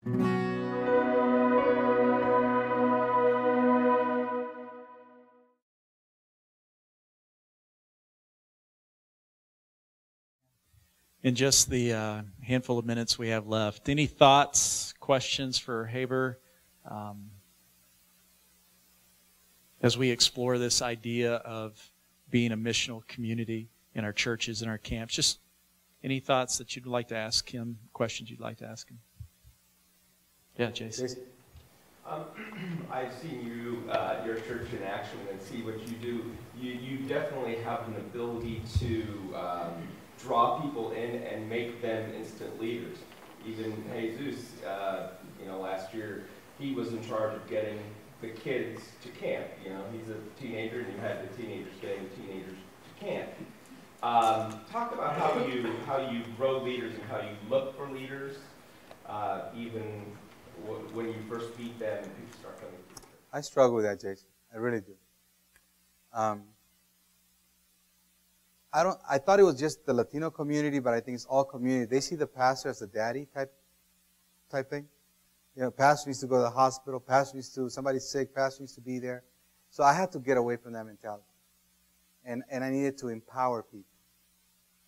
In just the handful of minutes we have left, any thoughts, questions for Heber as we explore this idea of being a missional community in our churches and our camps? Just any thoughts that you'd like to ask him, questions you'd like to ask him? Yeah, Jason. I've seen your church in action and see what you do. You definitely have an ability to draw people in and make them instant leaders. Even Jesus, last year, he was in charge of getting the kids to camp. He's a teenager, and you had the teenagers getting the teenagers to camp. Talk about how you grow leaders and how you look for leaders, even when you first meet them and people start coming to you. I struggle with that, Jason. I really do. I thought it was just the Latino community, but I think it's all community. They see the pastor as a daddy type thing. Pastor needs to go to the hospital. Pastor needs to, somebody's sick. Pastor needs to be there. So I had to get away from that mentality. And I needed to empower people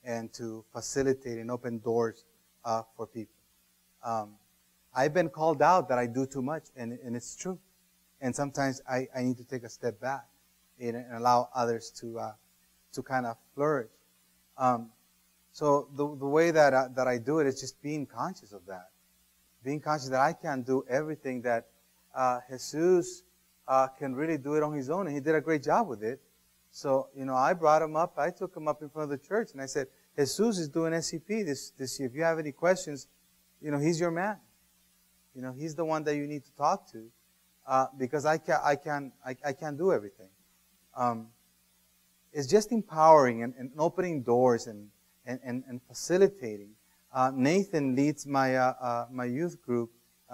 and to facilitate and open doors for people. I've been called out that I do too much, and it's true. And sometimes I need to take a step back and allow others to kind of flourish. So the way that I do it is just being conscious of that. Being conscious that I can't do everything that Jesus can really do it on his own, and he did a great job with it. So, I brought him up. I took him up in front of the church, and I said, Jesus is doing SCP this year. If you have any questions, he's your man. He's the one that you need to talk to, because I can't do everything. It's just empowering and opening doors and facilitating. Nathan leads my my youth group,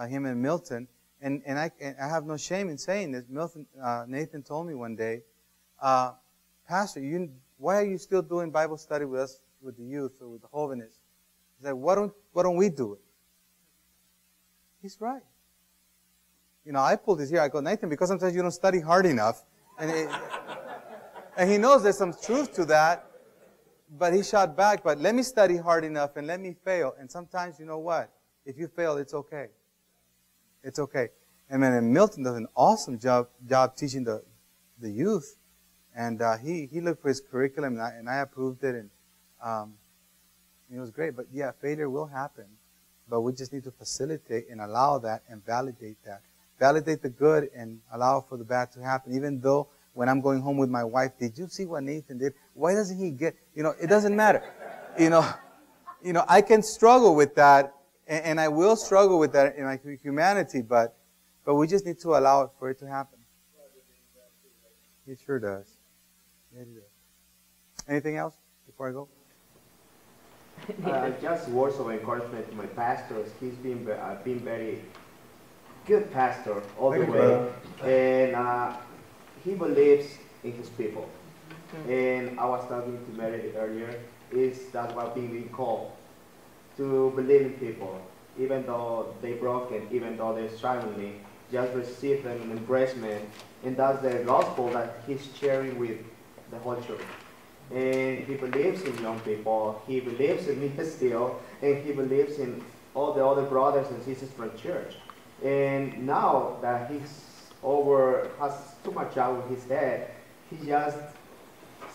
him and Milton, and I have no shame in saying this. Nathan told me one day, Pastor, why are you still doing Bible study with us, with the youth or with the holiness? He said, why don't we do it? He's right. I pulled his ear. I go, Nathan, because sometimes you don't study hard enough, and he knows there's some truth to that. But he shot back, but let me study hard enough and let me fail. And sometimes, you know what? If you fail, it's okay. It's okay. And Milton does an awesome job teaching the youth. And he looked for his curriculum, and I approved it, and it was great. But yeah, failure will happen. But we just need to facilitate and allow that and validate that. Validate the good and allow for the bad to happen, even though when I'm going home with my wife, did you see what Nathan did? Why doesn't he get, it doesn't matter. I can struggle with that, and I will struggle with that in my humanity, but we just need to allow it for it to happen. It sure does. Yeah, it does. Anything else before I go? Just words of encouragement to my pastors. He's been very good pastor all the way. And he believes in his people. And I was talking to Mary earlier, that's what being called, to believe in people. Even though they're broken, even though they're struggling, just receive them in embracement. And that's the gospel that he's sharing with the whole church. And he believes in young people, he believes in me still, and he believes in all the other brothers and sisters from church. And now that has too much job with his head, he just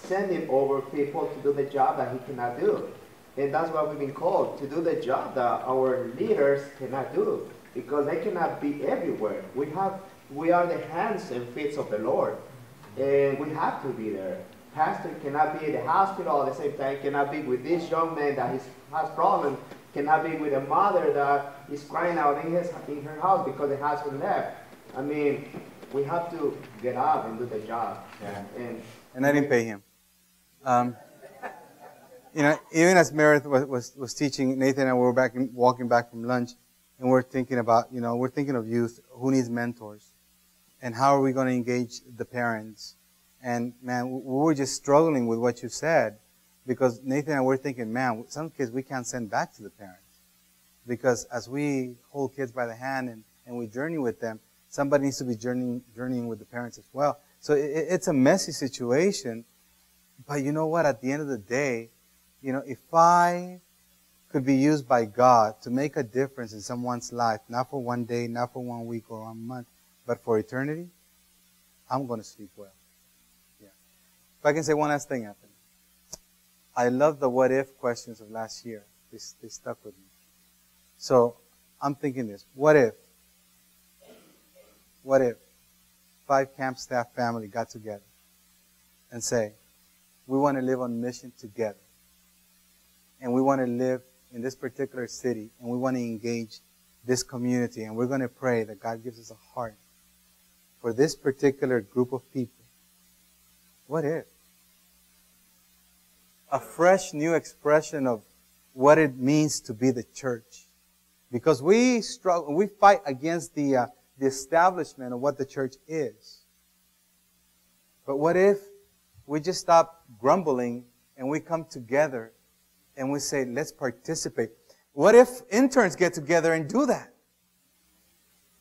sending over people to do the job that he cannot do. And that's why we've been called, to do the job that our leaders cannot do, because they cannot be everywhere. We are the hands and feet of the Lord, and we have to be there. Pastor cannot be in the hospital at the same time, cannot be with this young man that has problems, cannot be with a mother that is crying out in her house because the husband left. I mean, we have to get up and do the job. Yeah. And I didn't pay him. Even as Meredith was teaching, Nathan and I were walking back from lunch, and we're thinking about, we're thinking of youth who needs mentors, and how are we going to engage the parents. And man, we were just struggling with what you said, because Nathan and I were thinking, man, some kids we can't send back to the parents. Because as we hold kids by the hand and we journey with them, somebody needs to be journeying with the parents as well. So it's a messy situation. But you know what? At the end of the day, if I could be used by God to make a difference in someone's life, not for one day, not for 1 week or 1 month, but for eternity, I'm going to sleep well. Yeah. If I can say one last thing, Anthony. I love the what if questions of last year. They stuck with me. So I'm thinking this. What if 5 camp staff family got together and say, we want to live on mission together. And we want to live in this particular city. And we want to engage this community. And we're going to pray that God gives us a heart for this particular group of people. What if? A fresh new expression of what it means to be the church. Because we struggle, we fight against the establishment of what the church is. But what if we just stop grumbling and we come together and we say, let's participate? What if interns get together and do that?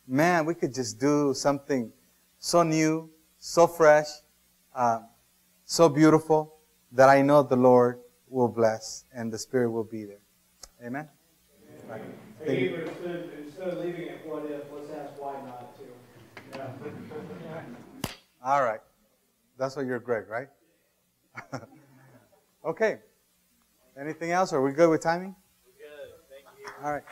Man, we could just do something so new, so fresh, so beautiful that I know the Lord will bless and the Spirit will be there. Amen? Right. Hey, Heber, instead of leaving it what if, let's ask why not too. Yeah. All right. That's what you're Greg, right? Okay. Anything else? Are we good with timing? Good. Thank you. All right.